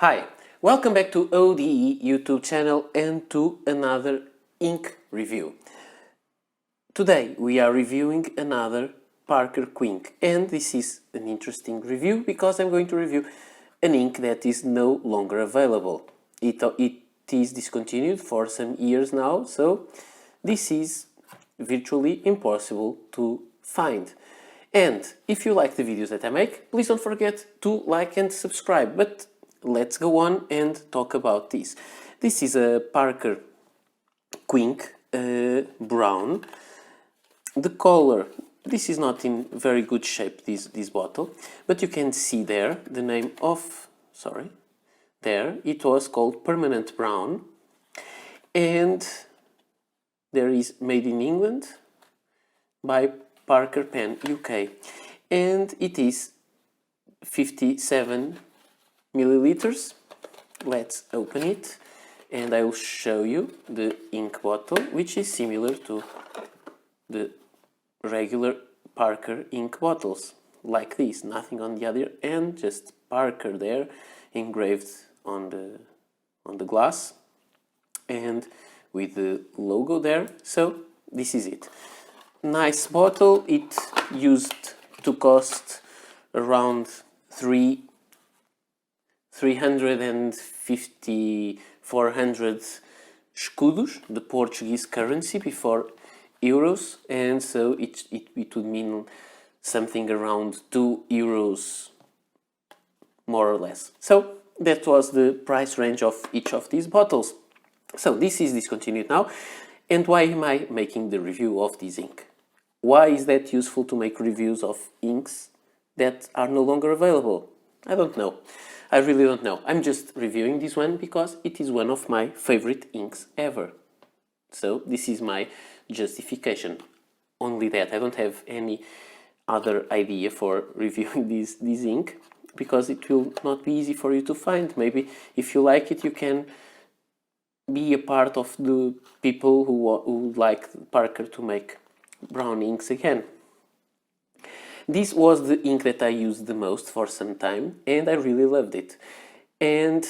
Hi, welcome back to ODE YouTube channel and to another ink review. Today we are reviewing another Parker Quink, and this is an interesting review because I'm going to review an ink that is no longer available. It is discontinued for some years now, so this is virtually impossible to find. And if you like the videos that I make, please don't forget to like and subscribe. But let's go on and talk about this. This is a Parker Quink brown. The color, this is not in very good shape, this bottle, but you can see there the name of, there it was called Permanent Brown, and there is Made in England by Parker Pen UK, and it is 57 milliliters. Let's open it and I will show you the ink bottle, which is similar to the regular Parker ink bottles, like this, nothing on the other end, just Parker there engraved on the glass and with the logo there. So this is it. Nice bottle. It used to cost around 350, 400 escudos, the Portuguese currency, before euros, and so it would mean something around 2 euros more or less. So that was the price range of each of these bottles. So this is discontinued now. And why am I making the review of this ink? Why is that useful to make reviews of inks that are no longer available? I don't know. I really don't know. I'm just reviewing this one because it is one of my favorite inks ever. So this is my justification. Only that. I don't have any other idea for reviewing this ink because it will not be easy for you to find. Maybe if you like it, you can be a part of the people who would like Parker to make brown inks again. This was the ink that I used the most for some time, and I really loved it. And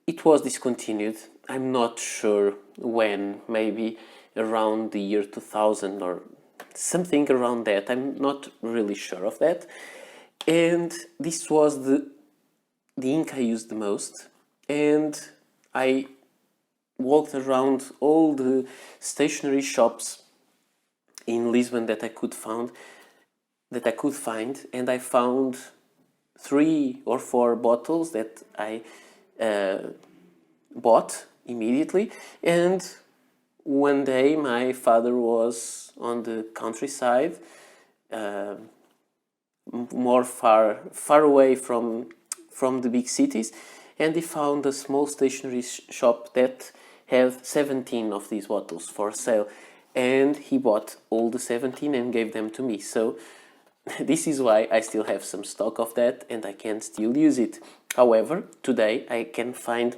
it was discontinued. I'm not sure when, maybe around the year 2000 or something around that. I'm not really sure of that. And this was the ink I used the most. And I walked around all the stationery shops in Lisbon that I could find, and I found 3 or 4 bottles that I bought immediately. And one day my father was on the countryside, more far away from the big cities, and he found a small stationery shop that had 17 of these bottles for sale, and he bought all the 17 and gave them to me. So this is why I still have some stock of that and I can still use it. However, today I can find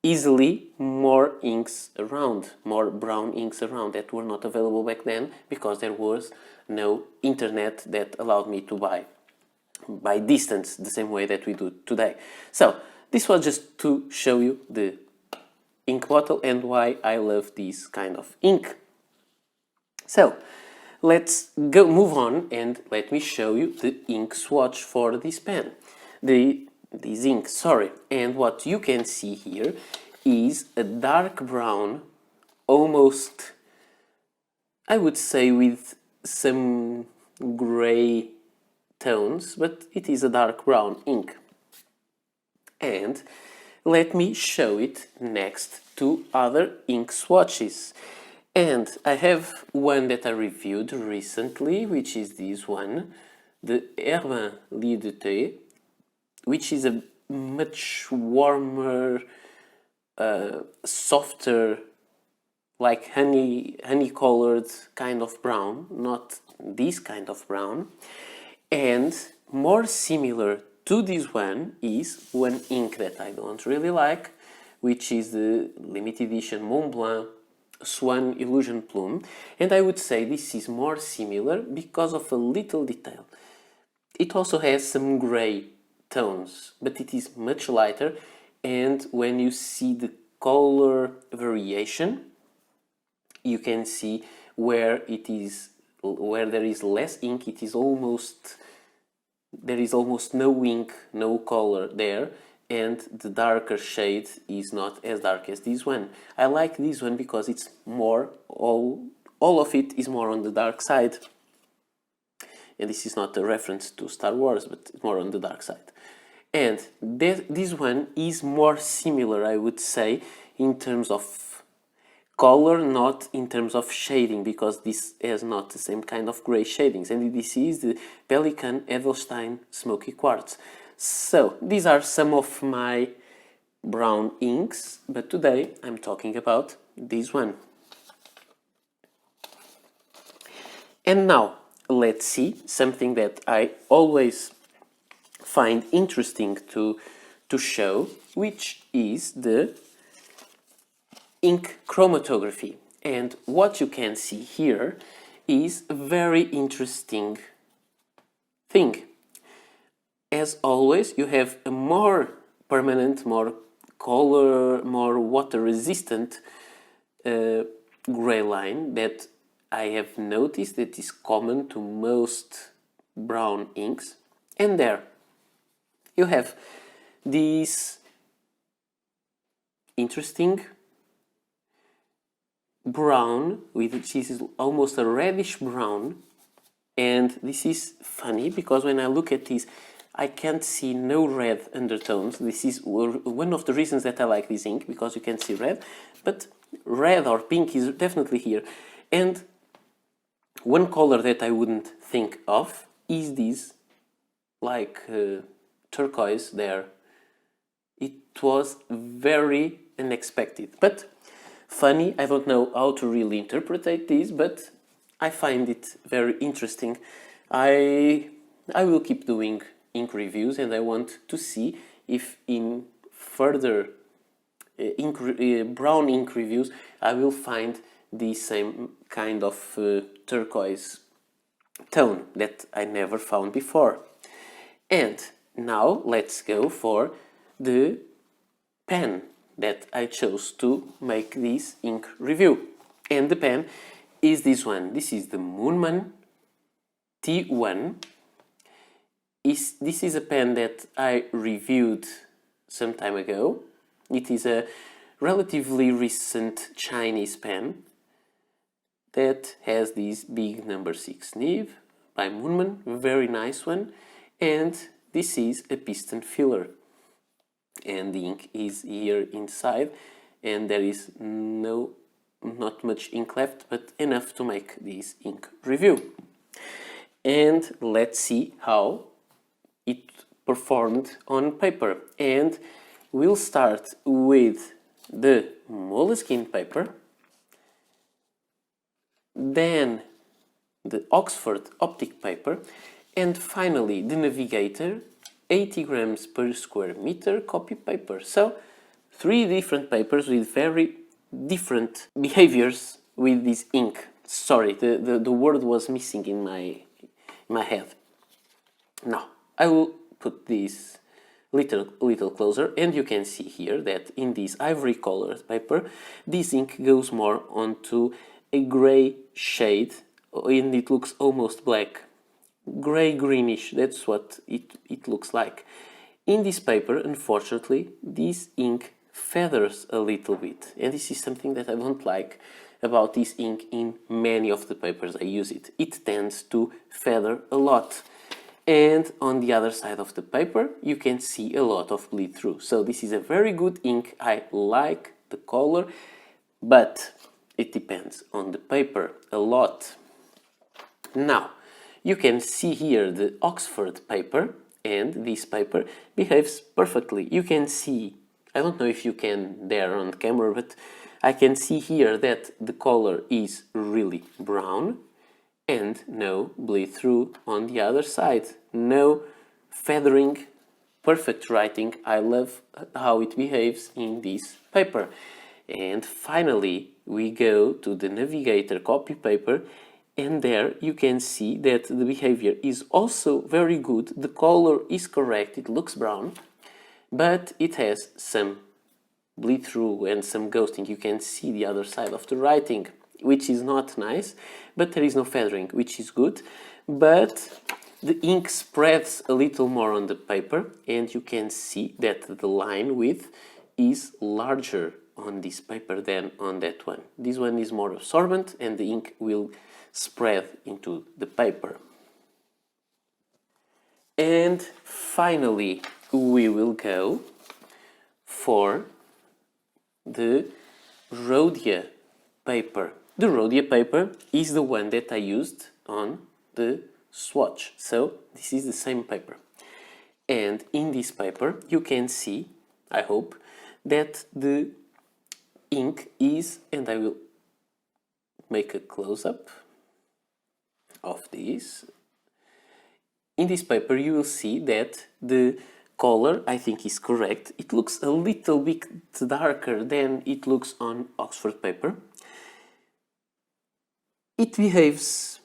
easily more inks around, more brown inks around that were not available back then because there was no internet that allowed me to buy by distance the same way that we do today. So this was just to show you the ink bottle and why I love this kind of ink. So let's move on and let me show you the ink swatch for this pen. This ink, and what you can see here is a dark brown, almost, I would say, with some gray tones, but it is a dark brown ink. And let me show it next to other ink swatches. And I have one that I reviewed recently, which is this one, the Herbin Lit de Thé, which is a much warmer, softer, like honey-colored kind of brown, not this kind of brown. And more similar to this one is one ink that I don't really like, which is the limited edition Mont Blanc Swan Illusion Plume, and I would say this is more similar because of a little detail. It also has some grey tones, but it is much lighter, and when you see the color variation, you can see where there is less ink, there is almost no ink, no color there, and the darker shade is not as dark as this one. I like this one because it's more, all of it is more on the dark side. And this is not a reference to Star Wars, but more on the dark side. And this one is more similar, I would say, in terms of color, not in terms of shading, because this has not the same kind of gray shadings. And this is the Pelikan Edelstein Smoky Quartz. So these are some of my brown inks, but today I'm talking about this one. And now let's see something that I always find interesting to show, which is the ink chromatography. And what you can see here is a very interesting thing. As always, you have a more permanent, more color, more water resistant gray line that I have noticed that is common to most brown inks. And there you have this interesting brown, which is almost a reddish brown. And this is funny because when I look at this, I can't see no red undertones. This is one of the reasons that I like this ink, because you can see red, but red or pink is definitely here. And one color that I wouldn't think of is this, like turquoise there. It was very unexpected, but funny. I don't know how to really interpret this, but I find it very interesting. I will keep doing ink reviews, and I want to see if in further brown ink reviews I will find the same kind of turquoise tone that I never found before. And now let's go for the pen that I chose to make this ink review. And the pen is this one. This is the Moonman T1. This is a pen that I reviewed some time ago. It is a relatively recent Chinese pen that has this big number 6 nib by Moonman, very nice one. And this is a piston filler. And the ink is here inside, and there is not much ink left, but enough to make this ink review. And let's see how it performed on paper. And we'll start with the Moleskine paper, then the Oxford optic paper, and finally the Navigator 80 grams per square meter copy paper. So 3 different papers with very different behaviors with this ink. Sorry, the word was missing in my head. Now I will put this little closer, and you can see here that in this ivory colored paper this ink goes more onto a gray shade, and it looks almost black, gray greenish. That's what it looks like. In this paper, unfortunately, this ink feathers a little bit, and this is something that I don't like about this ink in many of the papers I use it. It tends to feather a lot. And on the other side of the paper you can see a lot of bleed through. So this is a very good ink. I like the color, but it depends on the paper a lot. Now you can see here the Oxford paper, and this paper behaves perfectly. You can see, I don't know if you can there on camera, but I can see here that the color is really brown and no bleed through on the other side. No feathering, perfect writing. I love how it behaves in this paper. And finally we go to the Navigator copy paper, And there you can see that the behavior is also very good. The color is correct, it looks brown, but it has some bleed through and some ghosting. You can see the other side of the writing, which is not nice, but there is no feathering, which is good. But the ink spreads a little more on the paper, and you can see that the line width is larger on this paper than on that one. This one is more absorbent and the ink will spread into the paper. And finally, we will go for the Rhodia paper. The Rhodia paper is the one that I used on the swatch. So this is the same paper. And in this paper you can see, I hope, that the ink is, and I will make a close-up of this. In this paper you will see that the color, I think, is correct. It looks a little bit darker than it looks on Oxford paper. It behaves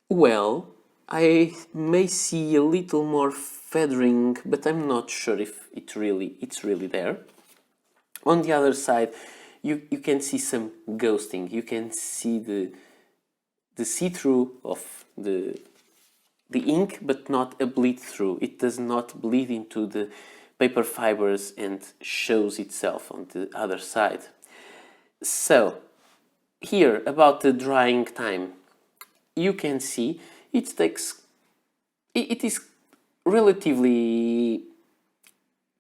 well. I may see a little more feathering, but I'm not sure if it's really there. On the other side, you can see some ghosting. You can see the see-through of the ink, but not a bleed through. It does not bleed into the paper fibers and shows itself on the other side. So here about the drying time, you can see it is relatively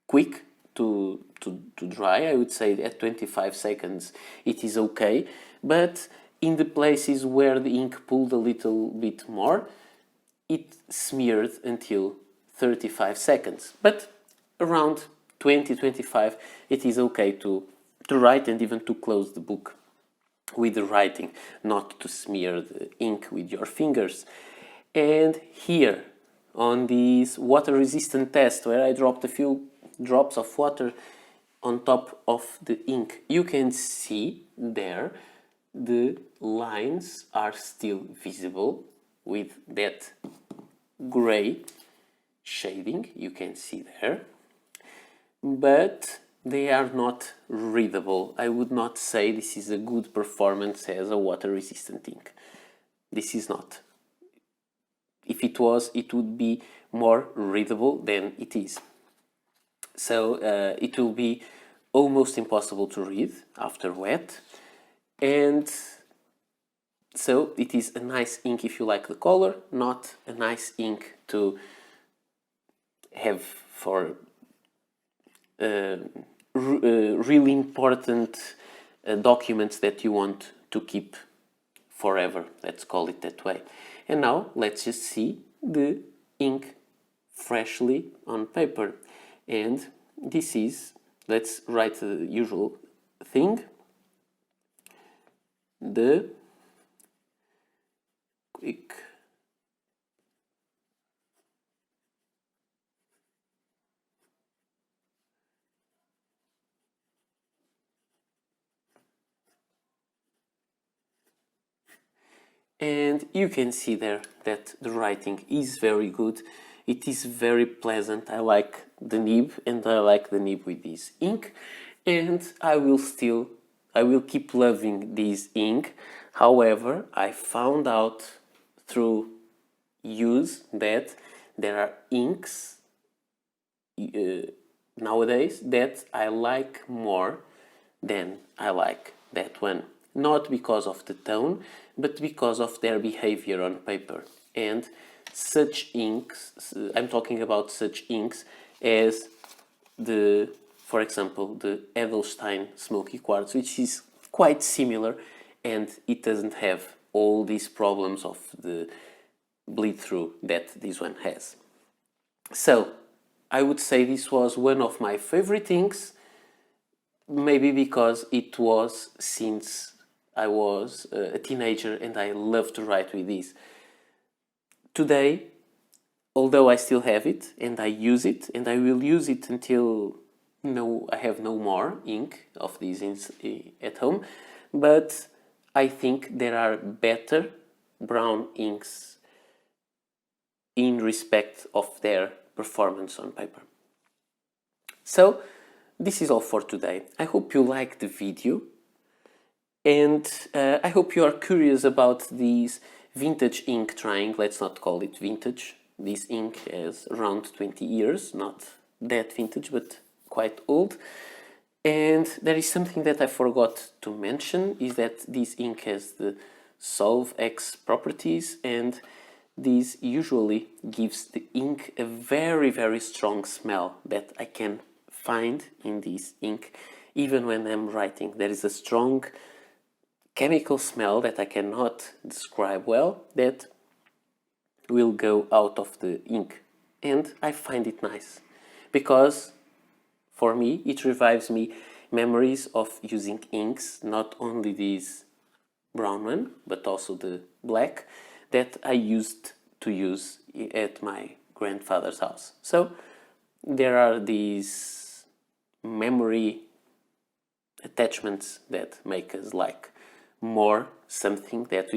quick to dry. I would say at 25 seconds it is okay, but in the places where the ink pulled a little bit more, it smeared until 35 seconds. But around 20-25 it is okay to write and even to close the book with the writing, not to smear the ink with your fingers. And here on this water resistant test, where I dropped a few drops of water on top of the ink, you can see there the lines are still visible with that gray shading, you can see there, but they are not readable. I would not say this is a good performance as a water resistant ink. This is not. If it was, it would be more readable than it is. So it will be almost impossible to read after wet, and so it is a nice ink if you like the color, not a nice ink to have for really important documents that you want to keep forever. Let's call it that way. And now let's just see the ink freshly on paper. And this is, let's write the usual thing, the quick and you can see there that the writing is very good. It is very pleasant. I like the nib, and I like the nib with this ink, and I will keep loving this ink. However, I found out through use that there are inks nowadays that I like more than I like that one. Not because of the tone, but because of their behavior on paper. And such inks, I'm talking about such inks as for example, the Edelstein Smoky Quartz, which is quite similar, and it doesn't have all these problems of the bleed through that this one has. So I would say this was one of my favorite inks, maybe because it was since I was a teenager and I love to write with this. Today, although I still have it and I use it, and I will use it until I have no more ink of these at home, but I think there are better brown inks in respect of their performance on paper. So this is all for today. I hope you liked the video, and I hope you are curious about these vintage ink trying. Let's not call it vintage. This ink has around 20 years, not that vintage, but quite old. And there is something that I forgot to mention, is that this ink has the Solve X properties, and this usually gives the ink a very, very strong smell that I can find in this ink even when I'm writing. There is a strong chemical smell that I cannot describe well that will go out of the ink, and I find it nice because for me it revives me memories of using inks, not only this brown one but also the black that I used to use at my grandfather's house. So there are these memory attachments that make us like more something that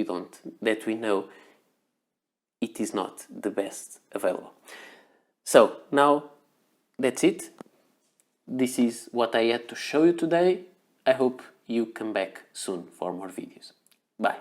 we know it is not the best available. So now that's it. This is what I had to show you today. I hope you come back soon for more videos. Bye.